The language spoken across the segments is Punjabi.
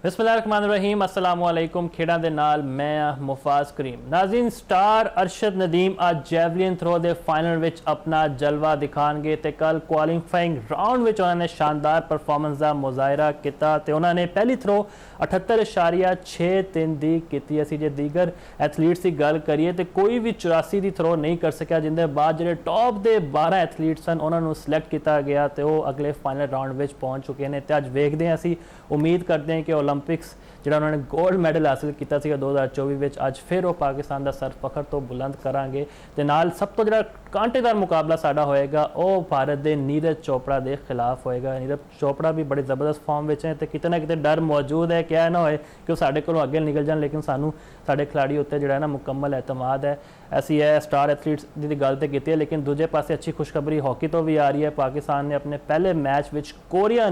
बिस्मिल्लाहिर्रहमानिर्रहीम अस्सलाम वालेकुम। खेड़ा दे नाल मैं मुफाज करीम। नाज़रीन, स्टार अरशद नदीम आज जैवलिन थ्रो के फाइनल विच अपना जलवा दिखाएंगे तो कल क्वालीफाइंग राउंड विच उन्होंने शानदार परफॉर्मेंस का मुजाहरा किया तो उन्होंने पहली थ्रो 78.63 दी की। असी जे दीगर एथलीट्स की गल करिए तो कोई भी 84 की थ्रो नहीं कर सकिया, जिंदे बाद जो टॉप के 12 एथलीट सन उन्होंने सिलेक्ट किया गया तो वो अगले फाइनल राउंड में पहुँच चुके हैं। तो अज वेखते हैं, असी उम्मीद करते हैं कि ओलंपिक्स जो उन्होंने गोल्ड मैडल हासिल किया 2024 में अज फिर वो पाकिस्तान का सर फखर तो बुलंद करांगे। तो नाल सब तो जो कांटेदार मुकाबला साडा होएगा वो भारत के नीरज चोपड़ा के खिलाफ होएगा। नीरज चोपड़ा भी बड़े ज़बरदस्त फॉर्म में है तो कितने ना कितने डर मौजूद है, क्या ना होए कि वो साढ़े को अगे निकल जाए, लेकिन सानू साढ़े खिलाड़ी उत्ते जो है ना मुकम्मल एतमाद है। ऐसी है स्टार एथलीट्स की गल तो की है, लेकिन दूजे पासे अच्छी खुशखबरी हॉकी तो भी आ रही है। पाकिस्तान ने अपने पहले मैच में कोरिया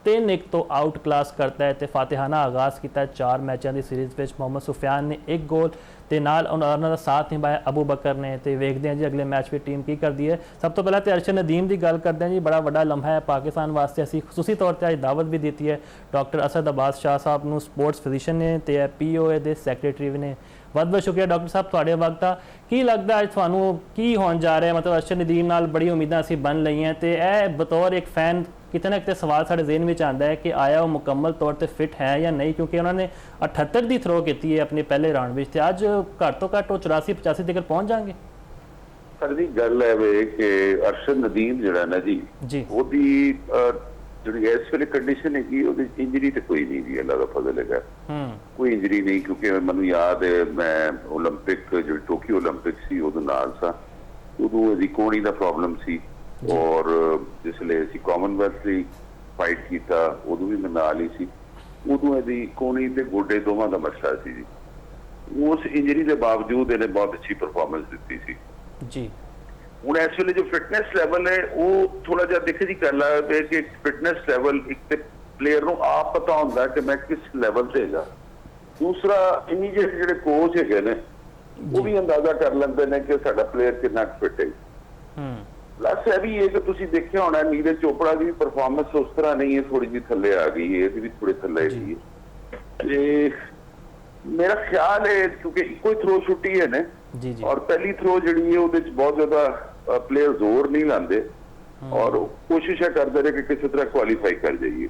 3-1 तो आउट क्लास करता है तो फातिहाना आगाज़ किया 4 मैचों की सीरीज़ में। मोहम्मद सुफियान ने 1 गोल तो नाल उन्होंने साथ निभाया अबू बकर ने। तो वेखते हैं जी अगले मैच में टीम की करती है। सब तो पहले तो अरशद नदीम की गल करते हैं जी, बड़ा बड़ा लम्हा है पाकिस्तान वास्ते। असी खसूसी तौर पर दावत भी दी है डॉक्टर असद अब्बास शाह साहब को, स्पोर्ट्स फिजिशियन ने तो POA के सैक्रटरी ने। बहुत बहुत शुक्रिया डॉक्टर साहब थोड़े वक्त का। की लगता है थानू की होने जा रहा है, मतलब अरशद नदीम नाल बड़ी उम्मीदें असी बन ली हैं तो यह बतौर एक फैन कितने ना कितने सवाल साढ़े जेहन में आता है कि आया वो मुकम्मल तौर पर फिट है या नहीं, क्योंकि उन्होंने 78 की थ्रो की है अपने पहले राउंड में। अज घट तो घट वो 84-85 तक पहुँच जाएंगे। सर जी गल है वे कि अरशद नदीम जो ना जी ओदी जी इस वे कंडीशन है कि इंजरी तो कोई नहीं जी, अल्लाह का फजल है, कोई इंजरी नहीं। क्योंकि मैं याद है मैं ओलंपिक जो टोक्यो ओलंपिक सी उदो नाल सा, उदो इसकी कोहनी का प्रॉब्लम सी और जिसले कॉमनवेल्थ ली फाइट किया उदो भी मैं नाल ही सी, उदो यदि कोहनी ते गोडे दोवां दा मसला सी जी। उस इंजरी के बावजूद इन्हें बहुत अच्छी परफॉर्मेंस दी सी जी। हूँ इस वे जो फिटनेस लैवल है वो थोड़ा जहा देखिए जी गल है कि फिटनेस लैवल एक तो प्लेयर को आप पता होंगे कि मैं किस लैवल से है, दूसरा इमीजिएट जो कोच है ने वो भी अंदाजा कर लेंगे ने कि साडा प्लेयर कितना फिट है। प्लस यह भी है कि तुम देखा होना नीरज चोपड़ा की भी परफॉर्मेंस उस तरह नहीं है, थोड़ी जी थले आ गई है, भी थोड़ी थले गई है। मेरा ख्याल है क्योंकि कोई थ्रो छुट्टी है ने और पहली थ्रो जी है बहुत ज्यादा प्लेयर जोर नहीं लाते और कोशिश है करते रहे कि किसी तरह क्वालीफाई कर जाइए।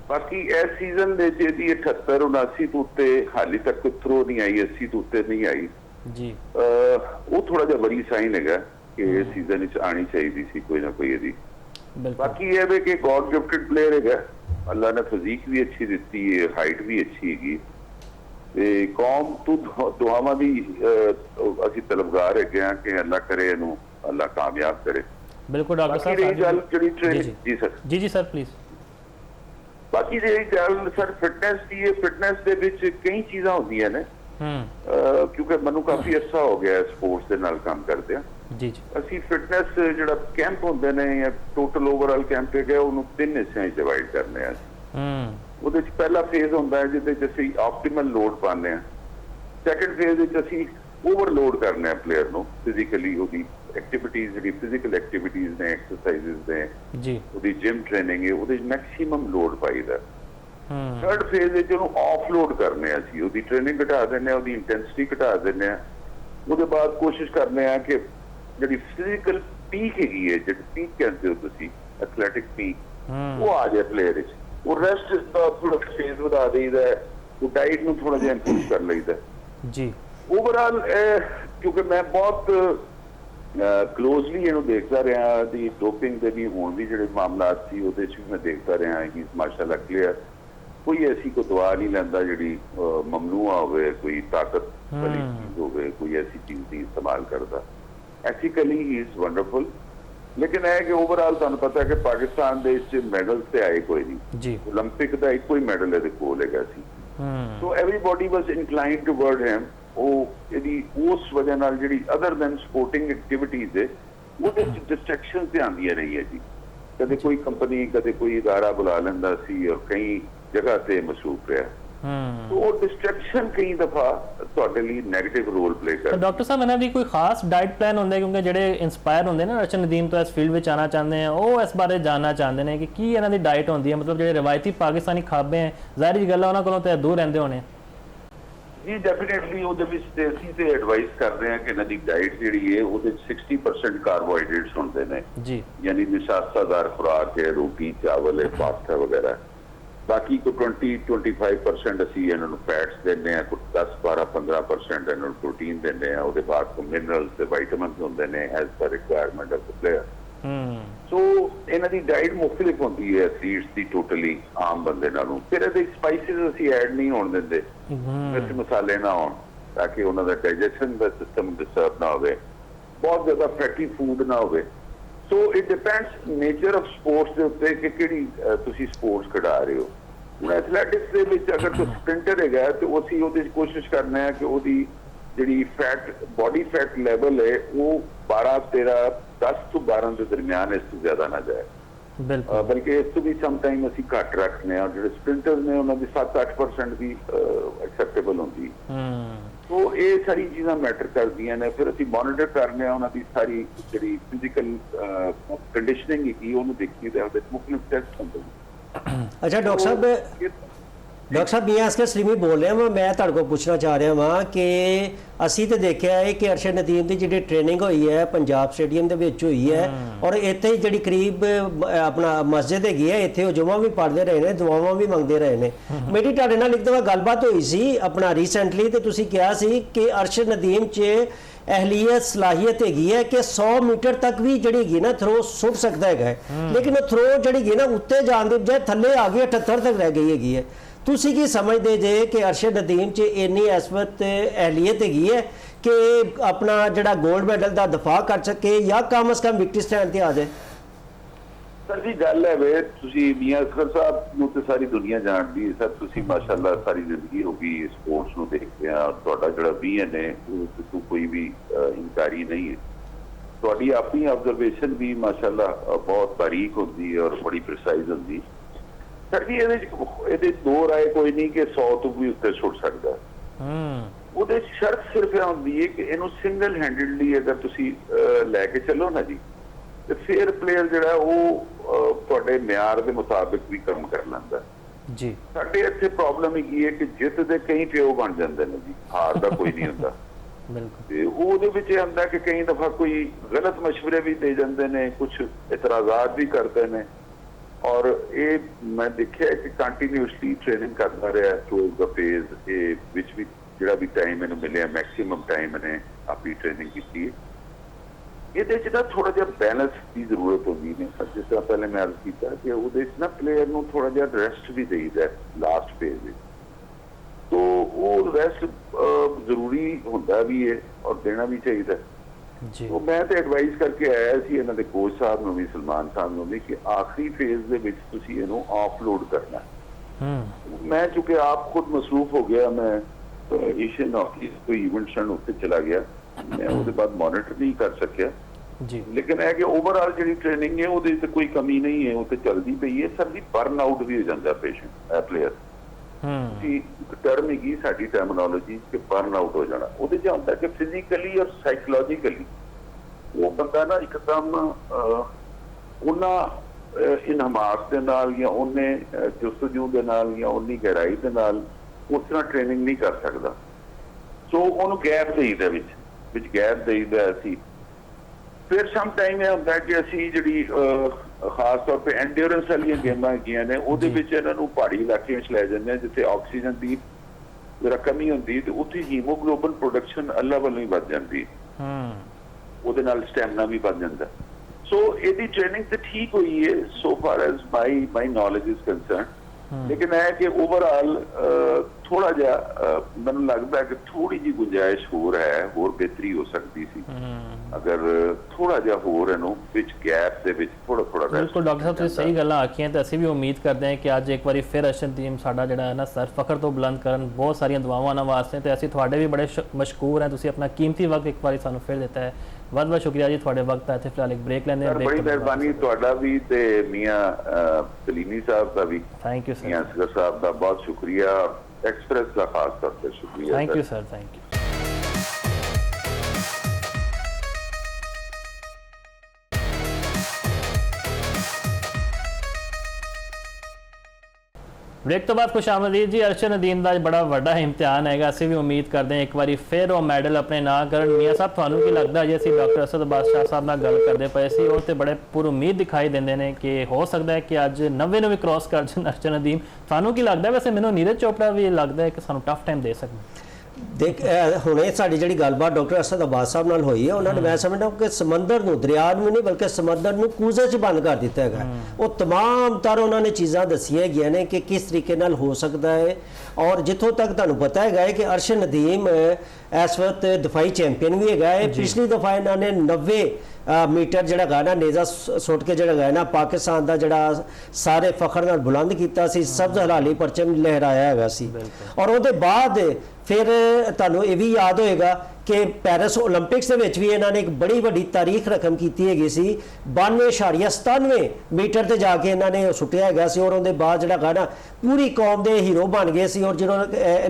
बाकी इस सीजन 78-79 तो उत्ते हाली तक कोई थ्रो नहीं आई, 80 तो उत्ते नहीं आई जी। वो थोड़ा जा बड़ी साइन है कि सीजन आनी चाहिए सी कोई ना कोई यदि। बाकी यह कि गॉड गिफ्टेड प्लेयर है, अल्लाह ने फिजीक भी अच्छी दी है, हाइट भी अच्छी है, कौम तो दुआवां दी असी तलबगार है कि अल्लाह करे इनू अल्लाह कामयाब करे। बिल्कुल डॉक्टर साहब जी सर जी सर प्लीज। बाकी रही गल सर फिटनेस की है, फिटनेस दे विच कई चीज़ां होंदियां ने क्योंकि मैनू काफी अर्सा हो गया स्पोर्ट्स के नाल काम करते हैं जी जी। असी फिटनेस जो कैंप होंदे ने या टोटल ओवरऑल कैंप है उन्होंने 3 हिस्सों में डिवाइड करने हैं। ਉਹਦੇ ਚ ਪਹਿਲਾ ਫੇਜ਼ ਹੁੰਦਾ ਹੈ ਜਿਹਦੇ ਚ ਅਸੀਂ ਆਪਟੀਮਲ ਲੋਡ ਪਾਉਂਦੇ ਹਾਂ। ਸੈਕੰਡ ਫੇਜ਼ ਵਿੱਚ ਅਸੀਂ ਓਵਰਲੋਡ ਕਰਨਾ ਹੈ ਪਲੇਅਰ ਨੂੰ ਫਿਜ਼ੀਕਲੀ, ਉਹਦੀ ਐਕਟੀਵਿਟੀਜ਼ ਜਿਹੜੀ ਫਿਜ਼ੀਕਲ ਐਕਟੀਵਿਟੀਜ਼ ਨੇ, ਐਕਸਰਸਾਈਜ਼ਸ ਨੇ ਜੀ, ਉਹਦੀ ਜਿਮ ਟ੍ਰੇਨਿੰਗ ਹੈ, ਉਹਦੇ ਮੈਕਸਿਮਮ ਲੋਡ ਪਾਈਦਾ। ਥਰਡ ਫੇਜ਼ ਵਿੱਚ ਉਹਨੂੰ ਆਫਲੋਡ ਕਰਨੇ ਆ ਅਸੀਂ, ਉਹਦੀ ਟ੍ਰੇਨਿੰਗ ਘਟਾ ਦਿੰਦੇ ਆ, ਉਹਦੀ ਇੰਟੈਂਸਿਟੀ ਘਟਾ ਦਿੰਦੇ ਆ। ਉਹਦੇ ਬਾਅਦ ਕੋਸ਼ਿਸ਼ ਕਰਨੇ ਆ ਕਿ ਜਿਹੜੀ ਫਿਜ਼ੀਕਲ ਪੀਕ ਹੈਗੀ ਹੈ, ਜਿਹੜੀ ਪੀਕ ਕਹਿੰਦੇ ਹੋ ਤੁਸੀਂ ਐਥਲੈਟਿਕ ਪੀਕ, ਉਹ ਆ ਜਾਏ ਪਲੇਅਰ ਵਿੱਚ। वो रेस्ट का थोड़ा फेज बढ़ा देता है, वो डाइट में थोड़ा जहा इंप्रूव कर लेता है जी। ओवरऑल क्योंकि मैं बहुत क्लोजली इन्हों देखता रहा दी डोपिंग के भी होने भी जो मामला सी भी मैं देखता रहा कि माशाल्लाह क्लियर कोई ऐसी कोई दवा नहीं लैंदा जी ममनूआ हो, कोई ताकत वाली चीज हो, कोई ऐसी चीज नहीं इस्तेमाल करता। एथिकली ही इज वंडरफुल, लेकिन है कि ओवरऑल तुहानू पता है कि पाकिस्तान मैडल से आए कोई नहीं, ओलंपिक का एक कोई मैडल है कोल है सी। So everybody was inclined toward him. उस वजह नाल जिहड़ी अदर दैन स्पोर्टिंग एक्टिविटीज है वो डिस्ट्रैक्शन से आंदियां रही है जी। कदे कोई कंपनी कदे कोई इदारा बुला लेंदा सी और कई जगह से मसरूफ रहा। ਉਹ ਡਿਸਟਰੈਕਸ਼ਨ ਕਈ ਦਫਾ ਤੁਹਾਡੇ ਲਈ ਨੈਗੇਟਿਵ ਰੋਲ ਪਲੇ ਕਰਦਾ। ਡਾਕਟਰ ਸਾਹਿਬ ਇਹਨਾਂ ਦੀ ਕੋਈ ਖਾਸ ਡਾਈਟ ਪਲਾਨ ਹੁੰਦਾ ਕਿਉਂਕਿ ਜਿਹੜੇ ਇਨਸਪਾਇਰ ਹੁੰਦੇ ਨੇ ਅਰਸ਼ਨ ਨਦੀਮ ਤੋਂ ਇਸ ਫੀਲਡ ਵਿੱਚ ਆਉਣਾ ਚਾਹੁੰਦੇ ਆ ਉਹ ਇਸ ਬਾਰੇ ਜਾਣਨਾ ਚਾਹੁੰਦੇ ਨੇ ਕਿ ਕੀ ਇਹਨਾਂ ਦੀ ਡਾਈਟ ਹੁੰਦੀ ਹੈ, ਮਤਲਬ ਜਿਹੜੇ ਰਵਾਇਤੀ ਪਾਕਿਸਤਾਨੀ ਖਾਬੇ ਹੈ ਜ਼ਾਹਿਰ ਗੱਲ ਹੈ ਉਹਨਾਂ ਕੋਲੋਂ ਤਾਂ ਦੂਰ ਰਹਿੰਦੇ ਹੋਣੇ। ਜੀ ਡੈਫੀਨੇਟਲੀ ਉਹਦੇ ਵਿੱਚ ਤੇ ਅਸੀਂ ਤੇ ਐਡਵਾਈਸ ਕਰਦੇ ਹਾਂ ਕਿ ਇਹਨਾਂ ਦੀ ਡਾਈਟ ਜਿਹੜੀ ਹੈ ਉਹਦੇ 60% ਕਾਰਬੋਹਾਈਡਰੇਟਸ ਹੁੰਦੇ ਨੇ ਜੀ, ਯਾਨੀ ਨਿਸ਼ਾਸਤਾਦਾਰ ਖੁਰਾਕ ਹੈ, ਰੋਟੀ ਚਾਵਲ ਹੈ, ਪਾਸਤਾ ਵਗੈਰਾ। ਬਾਕੀ ਕੋ 20-25% ਅਸੀਂ ਇਹਨਾਂ ਨੂੰ ਫੈਟਸ ਦਿੰਦੇ ਹਾਂ, ਕੁਝ 10-12-15% ਇਹਨਾਂ ਨੂੰ ਪ੍ਰੋਟੀਨ ਦਿੰਦੇ ਹਾਂ, ਉਹਦੇ ਬਾਅਦ ਕੋ ਮਿਨਰਲਸ ਤੇ ਵਿਟਾਮਿਨਸ ਹੁੰਦੇ ਨੇ as per requirement of the player. So ਇਹਨਾਂ ਦੀ ਡਾਈਟ ਮੁਖਤਲਿਫ ਹੁੰਦੀ ਹੈ ਐਥਲੀਟਸ ਦੀ ਟੋਟਲੀ ਆਮ ਬੰਦੇ ਨਾਲੋਂ। ਫਿਰ ਇਹਦੇ ਸਪਾਈਸਿਸ ਅਸੀਂ ਐਡ ਨਹੀਂ ਹੋਣ ਦਿੰਦੇ, ਮਿਰਚ ਮਸਾਲੇ ਨਾ ਹੋਣ ਤਾਂ ਕਿ ਉਹਨਾਂ ਦਾ ਡਾਈਜੈਸ਼ਨ ਦਾ ਸਿਸਟਮ ਡਿਸਟਰਬ ਨਾ ਹੋਵੇ, ਬਹੁਤ ਜ਼ਿਆਦਾ ਫੈਟੀ ਫੂਡ ਨਾ ਹੋਵੇ। So it depends nature of sports ਦੇ ਉੱਤੇ ਕਿ ਕਿਹੜੀ ਤੁਸੀਂ ਸਪੋਰਟਸ ਖਿਡਾ ਰਹੇ ਹੋ। ਹੁਣ ਐਥਲੈਟਿਕਸ ਦੇ ਵਿੱਚ ਅਗਰ ਕੋਈ ਸਪ੍ਰਿੰਟਰ ਹੈਗਾ ਤੇ ਅਸੀਂ ਉਹਦੇ 'ਚ ਕੋਸ਼ਿਸ਼ ਕਰਨਾ ਹੈ ਕਿ ਉਹਦੀ ਜਿਹੜੀ ਫੈਟ ਬੋਡੀ ਫੈਟ ਲੈਵਲ ਹੈ ਉਹ 10 ਤੋਂ 12 ਦੇ ਦਰਮਿਆਨ, ਇਸ ਤੋਂ ਜ਼ਿਆਦਾ ਨਾ ਜਾਏ, ਬਲਕਿ ਇਸ ਤੋਂ ਵੀ ਸਮਟਾਈਮ ਅਸੀਂ ਘੱਟ ਰੱਖਦੇ ਹਾਂ। ਜਿਹੜੇ ਸਪ੍ਰਿੰਟਰਸ ਨੇ ਉਹਨਾਂ ਦੀ 7-8% ਦੀ ਐਕਸੈਪਟੇਬਲ ਹੁੰਦੀ। ਸੋ ਇਹ ਸਾਰੀ ਚੀਜ਼ਾਂ ਮੈਟਰ ਕਰਦੀਆਂ ਨੇ। ਫਿਰ ਅਸੀਂ ਮੋਨੀਟਰ ਕਰਨੇ ਆ ਉਹਨਾਂ ਦੀ ਸਾਰੀ ਜਿਹੜੀ ਫਿਜ਼ੀਕਲ ਕੰਡੀਸ਼ਨਿੰਗ ਹੈਗੀ ਉਹਨੂੰ ਦੇਖੀਏ ਤੇ ਉਹਦੇ ਮੁਖਤਲਿਫ ਟੈਸਟ ਹੁੰਦੇ ਨੇ। अच्छा डॉक्टर साहब मियां असगर सलीमी बोल रहा मैं तुहाडे कोल पुछना चाह रहा हाँ कि असी तो देखा है कि अरशद नदीम की जी ट्रेनिंग हुई है पंजाब स्टेडियम के हुई है और इत्थे जी करीब अपना मस्जिद हैगी है, इत्थे जुमा भी पढ़ते रहे हैं, दुआवां भी मंगते रहे हैं। मेरी तुहाडे नाल एक दफा गलबात हुई सी अपना रीसेंटली तो तुसीं कहा सी कि अरशद नदीम च अहलीयत सलाहियत हैगी है कि 100 मीटर तक भी जी ना थ्रो सुट सकता है, लेकिन वो थ्रो जी ना उत्ते जाने के बजाय थले आ गई 78 तक रह गई है। तुसीं की समझते जे कि अरशद नदीम च इन्नी इस वक्त अहलीयत हैगी है कि अपना जड़ा गोल्ड मैडल का दफा कर सके या कम अज कम विक्ट्री स्टैंड पर आ जाए? सर जी गल है वे तुसी मियां असगर साहब नूं ते सारी दुनिया जानती है। सर तुसी माशाअल्लाह सारी जिंदगी हो गई स्पोर्ट्स नूं देखदे आ, तुहाडा जिहड़ा विजन है उस तो कोई भी इनकारी नहीं है। तुहाडी अपनी ऑब्जर्वेशन भी माशाअल्लाह बहुत बारीक होती है और बड़ी प्रिसाइज होती। सर जी ਇਹਦੇ ਦੋ ਰਾਏ ਕੋਈ ਨਹੀਂ ਕਿ 100 ਤੋਂ ਵੀ ਉੱਤੇ ਛੁੱਟ ਸਕਦਾ। ਉਹਦੇ ਸ਼ਰਤ ਸਿਰਫ ਇਹ ਹੁੰਦੀ ਹੈ ਕਿ ਇਹਨੂੰ ਸਿੰਗਲ ਹੈਂਡਡਲੀ ਅਗਰ ਤੁਸੀਂ ਲੈ ਕੇ ਚੱਲੋ ਨਾ ਜੀ ਤੇ ਫਿਰ ਪਲੇਅਰ ਜਿਹੜਾ ਉਹ ਤੁਹਾਡੇ ਮਿਆਰ ਦੇ ਮੁਤਾਬਿਕ ਵੀ ਕੰਮ ਕਰ ਲੈਂਦਾ ਜੀ। ਸਾਡੇ ਇੱਥੇ ਪ੍ਰੋਬਲਮ ਇਹ ਹੈ ਕਿ ਜਿੱਤ ਦੇ ਕਈ ਪਿਓ ਬਣ ਜਾਂਦੇ ਨੇ ਜੀ, ਹਾਰ ਦਾ ਕੋਈ ਨਹੀਂ ਹੁੰਦਾ। ਬਿਲਕੁਲ ਤੇ ਉਹਦੇ ਵਿੱਚ ਇਹ ਹੁੰਦਾ ਕਿ ਕਈ ਦਫਾ ਕੋਈ ਗਲਤ ਮਸ਼ਵਰੇ ਵੀ ਦੇ ਜਾਂਦੇ ਨੇ, ਕੁਝ ਇਤਰਾਜ਼ਾਤ ਵੀ ਕਰਦੇ ਨੇ। ਔਰ ਇਹ ਮੈਂ ਦੇਖਿਆ ਕਿ ਕੰਟੀਨਿਊਸਲੀ ਟ੍ਰੇਨਿੰਗ ਕਰਦਾ ਰਿਹਾ ਥਰੂ ਦਾ ਫੇਜ਼ ਇਹ ਵਿੱਚ ਵੀ ਜਿਹੜਾ ਵੀ ਟਾਈਮ ਇਹਨੂੰ ਮਿਲਿਆ ਮੈਕਸਿਮਮ ਟਾਈਮ ਇਹਨੇ ਆਪਣੀ ਟ੍ਰੇਨਿੰਗ ਕੀਤੀ ਹੈ। ਇਹਦੇ 'ਚ ਨਾ ਥੋੜਾ ਜਿਹਾ ਬੈਲੈਂਸ ਦੀ ਜ਼ਰੂਰਤ ਹੁੰਦੀ ਨੇ। ਜਿਸ ਤਰ੍ਹਾਂ ਪਹਿਲੇ ਮੈਂ ਅਰਜ਼ ਕੀਤਾ ਕਿ ਉਹਦੇ 'ਚ ਨਾ ਪਲੇਅਰ ਨੂੰ ਥੋੜਾ ਜਿਹਾ ਰੈਸਟ ਵੀ ਦੇਈਦਾ ਲਾਸਟ ਫੇਜ਼ ਵਿੱਚ, ਤੋ ਉਹ ਰੈਸਟ ਜ਼ਰੂਰੀ ਹੁੰਦਾ ਵੀ ਹੈ ਔਰ ਦੇਣਾ ਵੀ ਚਾਹੀਦਾ ਜੀ। ਉਹ ਮੈਂ ਤੇ ਐਡਵਾਈਸ ਕਰਕੇ ਆਇਆ ਸੀ ਇਹਨਾਂ ਦੇ ਕੋਚ ਸਾਹਿਬ ਨੂੰ ਵੀ, ਸਲਮਾਨ ਸਾਹਿਬ ਨੂੰ ਵੀ, ਕਿ ਆਖਰੀ ਫੇਜ਼ ਦੇ ਵਿੱਚ ਤੁਸੀਂ ਇਹਨੂੰ ਆਫਲੋਡ ਕਰਨਾ। ਮੈਂ ਚੁੱਕਿ ਆਪ ਖੁਦ ਮਸਰੂਫ ਹੋ ਗਿਆ, ਮੈਂ ਏਸ਼ੀਅਨ ਹਾਕੀ ਕੋਈ ਇਵੈਂਟ ਸ਼ਨ ਉੱਤੇ ਚਲਾ ਗਿਆ, ਮੈਂ ਉਹਦੇ ਬਾਅਦ ਮੋਨੀਟਰ ਨਹੀਂ ਕਰ ਸਕਿਆ ਜੀ। ਲੇਕਿਨ ਇਹ ਕਿ ਓਵਰਆਲ ਜਿਹੜੀ ਟ੍ਰੇਨਿੰਗ ਹੈ ਉਹਦੇ 'ਚ ਕੋਈ ਕਮੀ ਨਹੀਂ ਹੈ, ਉਹ ਤੇ ਚੱਲਦੀ ਪਈ ਹੈ। ਸਰ ਜੀ ਬਰਨ ਆਊਟ ਵੀ ਹੋ ਜਾਂਦਾ ਪੇਸ਼ੈਂਟ ਪਲੇਅਰ ਕਿ ਟਰਮ ਹੈਗੀ ਸਾਡੀ ਟਰਮੀਨੋਲੋਜੀ ਕਿ ਬਰਨ ਆਊਟ ਹੋ ਜਾਣਾ। ਉਹਦੇ 'ਚ ਹੁੰਦਾ ਕਿ ਫਿਜ਼ੀਕਲੀ ਔਰ ਸਾਈਕੋਲੋਜੀਕਲੀ ਉਹ ਬੰਦਾ ਨਾ ਇੱਕਦਮ ਉਹਨਾਂ ਇਨਹਮਾਸ ਦੇ ਨਾਲ ਜਾਂ ਉਹਨੇ ਜੁਸਤਜੂ ਦੇ ਨਾਲ ਜਾਂ ਉਨੀ ਗਹਿਰਾਈ ਦੇ ਨਾਲ ਉਸ ਤਰ੍ਹਾਂ ਟ੍ਰੇਨਿੰਗ ਨਹੀਂ ਕਰ ਸਕਦਾ। ਸੋ ਉਹਨੂੰ ਗੈਪ ਦੇਈਦਾ ਵਿੱਚ ਗੈਪ ਦੇਈਦਾ ਅਸੀਂ। ਫਿਰ ਸਮ ਟਾਈਮ ਇਹ ਹੁੰਦਾ ਕਿ ਅਸੀਂ ਜਿਹੜੀ ਖਾਸ ਤੌਰ ਤੇ ਐਂਡਿਓਰੈਂਸ ਵਾਲੀਆਂ ਗੇਮਾਂ ਹੈਗੀਆਂ ਨੇ ਉਹਦੇ ਵਿੱਚ ਇਹਨਾਂ ਨੂੰ ਪਹਾੜੀ ਇਲਾਕੇ ਵਿੱਚ ਲੈ ਜਾਂਦੇ ਹਾਂ ਜਿੱਥੇ ਆਕਸੀਜਨ ਦੀ ਜਿਹੜਾ ਕਮੀ ਹੁੰਦੀ ਤੇ ਉੱਥੇ ਹੀਮੋਗਲੋਬਿਨ ਪ੍ਰੋਡਕਸ਼ਨ ਅੱਲਾ ਵੱਲੋਂ ਹੀ ਵੱਧ ਜਾਂਦੀ, ਉਹਦੇ ਨਾਲ ਸਟੈਮਿਨਾ ਵੀ ਵੱਧ ਜਾਂਦਾ। ਸੋ ਇਹਦੀ ਟ੍ਰੇਨਿੰਗ ਤੇ ਠੀਕ ਹੋਈ ਹੈ so far as my knowledge is concern. ਲੇਕਿਨ ਇਹ ਕਿ ਓਵਰਆਲ ਥੋੜਾ ਜਿਹਾ ਮੈਨੂੰ ਲੱਗਦਾ ਕਿ ਥੋੜੀ ਜਿਹੀ ਗੁੰਜਾਇਸ਼ ਹੋਰ ਹੈ, ਹੋਰ ਬਿਹਤਰੀ ਹੋ ਸਕਦੀ ਸੀ ਅਗਰ ਥੋੜਾ ਜਿਹਾ ਹੋਰ ਇਹਨੂੰ ਵਿੱਚ ਗੈਪ ਦੇ ਵਿੱਚ ਥੋੜਾ ਬਿਲਕੁਲ ਡਾਕਟਰ ਸਾਹਿਬ ਤੁਸੀਂ ਸਹੀ ਗੱਲਾਂ ਆਖੀਆਂ ਤੇ ਅਸੀਂ ਵੀ ਉਮੀਦ ਕਰਦੇ ਹਾਂ ਕਿ ਅੱਜ ਇੱਕ ਵਾਰੀ ਫਿਰ ਅਰਸ਼ਦ ਨਦੀਮ ਸਾਡਾ ਜਿਹੜਾ ਹੈ ਨਾ ਸਰ ਫਖਰ ਤੋਂ ਬੁਲੰਦ ਕਰਨ। ਬਹੁਤ ਸਾਰੀਆਂ ਦੁਆਵਾਂ ਉਹਨਾਂ ਵਾਸਤੇ ਤੇ ਅਸੀਂ ਤੁਹਾਡੇ ਵੀ ਬੜੇ ਮਸ਼ਕੂਰ ਹਾਂ, ਤੁਸੀਂ ਆਪਣਾ ਕੀਮਤੀ ਵਕਤ ਇੱਕ ਵਾਰੀ ਸਾਨੂੰ ਫਿਰ ਦਿੱਤਾ ਹੈ। ਬਹੁਤ ਬਹੁਤ ਸ਼ੁਕਰੀਆ ਜੀ ਤੁਹਾਡੇ ਵਕਤ ਦਾ। ਇੱਥੇ ਫਿਲਹਾਲ ਇੱਕ ਬ੍ਰੇਕ ਲੈਂਦੇ ਹਾਂ। ਬੜੀ ਮਿਹਰਬਾਨੀ ਤੁਹਾਡਾ ਵੀ ਤੇ ਮੀਆਂ ਸਲੀਮੀ ਸਾਹਿਬ ਦਾ ਵੀ, ਥੈਂਕ ਯੂ ਸਰ। ਮੀਆਂ ਅਸਗਰ ਸਾਹਿਬ ਦਾ ਬਹੁਤ ਸ਼ੁਕਰੀਆ। ਐਕਸਪ੍ਰੈਸ ਦਾ ਖਾਸ ਤੌਰ ਤੇ ਸ਼ੁਕਰੀਆ। Thank you sir, thank you. Break तो बाद खुश आमदीद जी। अरशद नदीम का बड़ा वड्डा इम्तिहान है, असीं भी उम्मीद करते हैं एक बार फिर वो मैडल अपने नाम करन। मियाँ साहब थानू की लगता जे असीं डॉक्टर असद अब्बास शाह साहब नाल गल करते पे सी, वो तो बड़े पुर उम्मीद दिखाई देंदे ने कि हो सकता है कि अज नवे नवे क्रॉस कर जान अरशद नदीम। थानू की लगता है? वैसे मैनूं नीरज चोपड़ा भी लगता है कि सानूं टफ टाइम दे सकते। देख हुणे साडी जिहड़ी गलबात डॉक्टर असद अब्बास साहब नाल होई है, उन्होंने मैं समझदा कि समंदर नूं, दरिया नूं नहीं बल्कि समंदर नूं कूजे 'च बंद कर दिता है। वो तमाम तर उन्होंने चीज़ां दसियां हैगियां ने कि किस तरीके नाल हो सकता है। और जिथों तक तुहानूं पता है कि अरशद नदीम इस वक्त दफाई चैंपियन भी है। पिछली दफा इन्होंने 90 मीटर जिहड़ा गा ना नेज़ा सुट के जिहड़ा गा ना पाकिस्तान का जिहड़ा सारे फखर नाल बुलंद कीता सी, सब्ज़ हलाली परचम लहराया हैगा सी। और उसदे बाद फिर तुहानूं ये भी याद होएगा कि पैरिस ओलंपिक्स के विच भी इन्होंने एक बड़ी वड्डी तारीख रकम की हैगी सी। 92.97 मीटर ते जाके इन्होंने सुटिया हैगा सी। और उसदे बाद जिहड़ा गा ना पूरी कौम दे हीरो बन गए सी। और जो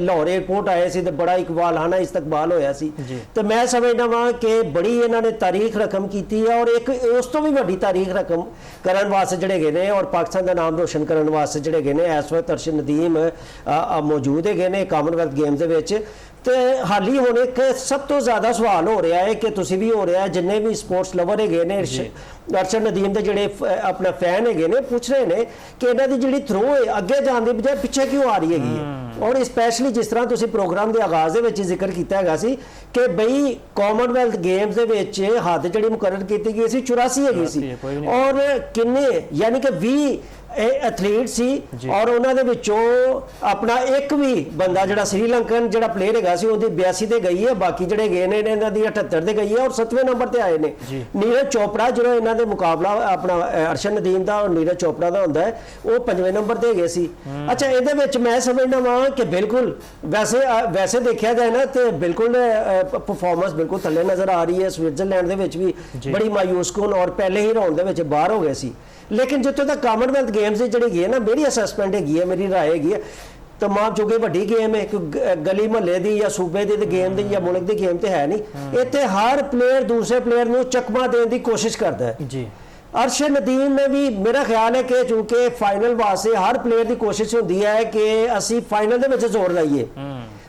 लाहौर एयरपोर्ट आए सी तो बड़ा इकबालाना इस्तकबाल होया सी। तो मैं समझदा वां कि बड़ी इन्होंने तारीख रकम की है। और एक उस तो भी वड्डी तारीख रकम करन वास्ते जिहड़े गए ने और पाकिस्तान का नाम रोशन करन वास्ते जिहड़े गए ने इस वक्त अरशद नदीम मौजूद है ने कामनवेल्थ गेम्स दे विच। तो हाल ही हुण एक सब तो ज़्यादा सवाल हो रहा है कि तुसीं भी हो रहा है, जिन्ने भी स्पोर्ट्स लवर है ने अरशद नदीम के जिहड़े अपना फैन है ने पूछ रहे हैं कि इन्हां दी जिहड़ी थ्रो है अगे जाने की बजाय पिछे क्यों आ रही है। और स्पैशली जिस तरह तुसीं प्रोग्राम के आगाज़ दे विच जिक्र किया हैगा सी कि बई कॉमनवेल्थ गेम्स दे विच हद जिहड़ी मुकर्रर की गई सी 84 हैगी सी। और किन्ने यानी कि 20 एथलीट सी और उन्होंने विचों अपना एक भी बंदा जिहड़ा श्रीलंकन जिहड़ा प्लेयर हैगा सी उहदी 82 ते गई है, बाकी जिहड़े गए ने इन्हां दी 78 ते गई है और 7वें नंबर ते आए ने। नीरज चोपड़ा जो इन्हां दे मुकाबला अपना अरशद नदीम दा और नीरज चोपड़ा दा हुंदा है वो 5वें नंबर ते गए सी। अच्छा इहदे विच मैं समझदा वां कि बिल्कुल वैसे देखा जाए ना तो बिल्कुल परफॉर्मेंस बिल्कुल थल्ले नज़र आ रही है। स्विट्जरलैंड दे विच भी बड़ी मायूस कुन और पहले ही राउंड दे विच बाहर हो गए सी। लेकिन जितों तक कामनवेल्थ गेम्स जी है ना मेरी असैसमेंट है मेरी राय हैगी है तमाम चूंकि वड्डी गेम है गली महल्ले की या सूबे की गेम की या मुल्क की गेम तो है नहीं। इत्थे हर प्लेयर दूसरे प्लेयर को चकमा देने की कोशिश करता है जी। अरशद नदीम ने भी मेरा ख्याल है कि चूंकि फाइनल वास्ते हर प्लेयर की कोशिश होती है कि असी फाइनल के जोर लाइए।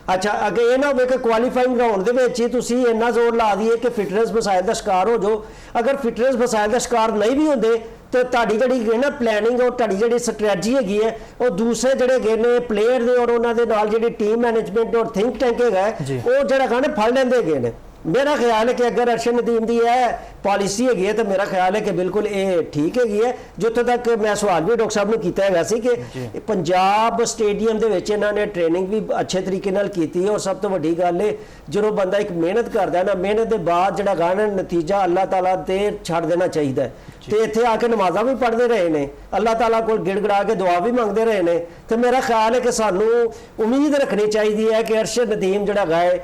अच्छा अगर ये ना हो कि क्वालीफाइंग राउंड के तुसी इन्ना जोर ला दिए कि फिटनेस मसाइल का शिकार हो जाओ। अगर फिटनेस मसाइल का शिकार नहीं भी होंगे तो ताड़ी जिहड़ी ना प्लैनिंग और ताड़ी जिहड़ी स्ट्रैटजी हैगी है वो दूसरे जिहड़े गए ने प्लेयर ने और उन्होंने नाल जिहड़ी टीम मैनेजमेंट और थिंक टैंक है वो जिहड़ा कहने फड़ लेंदे गए ने। मेरा ख्याल है कि अगर अरशद नदीम की है पॉलिसी है तो मेरा ख्याल है कि बिल्कुल ये ठीक है। जितों तक मैं सवाल भी डॉक्टर साहब ने किया है कि पंजाब स्टेडियम के विच इन्होंने ट्रेनिंग भी अच्छे तरीके नाल की और सब तो वड्डी गल है जो बंदा एक मेहनत करता है ना मेहनत के बाद जिहड़ा गाना नतीजा अल्लाह ताला ते छड़ देना चाहिए। तो इत्थे आके नमाज़ां भी पढ़ते रहे ने अल्लाह ताला को गिड़गड़ा के दुआ भी मंगते रहे ने। तो मेरा ख्याल है कि सानू उम्मीद रखनी चाहिए है कि अरशद नदीम जिहड़ा गाए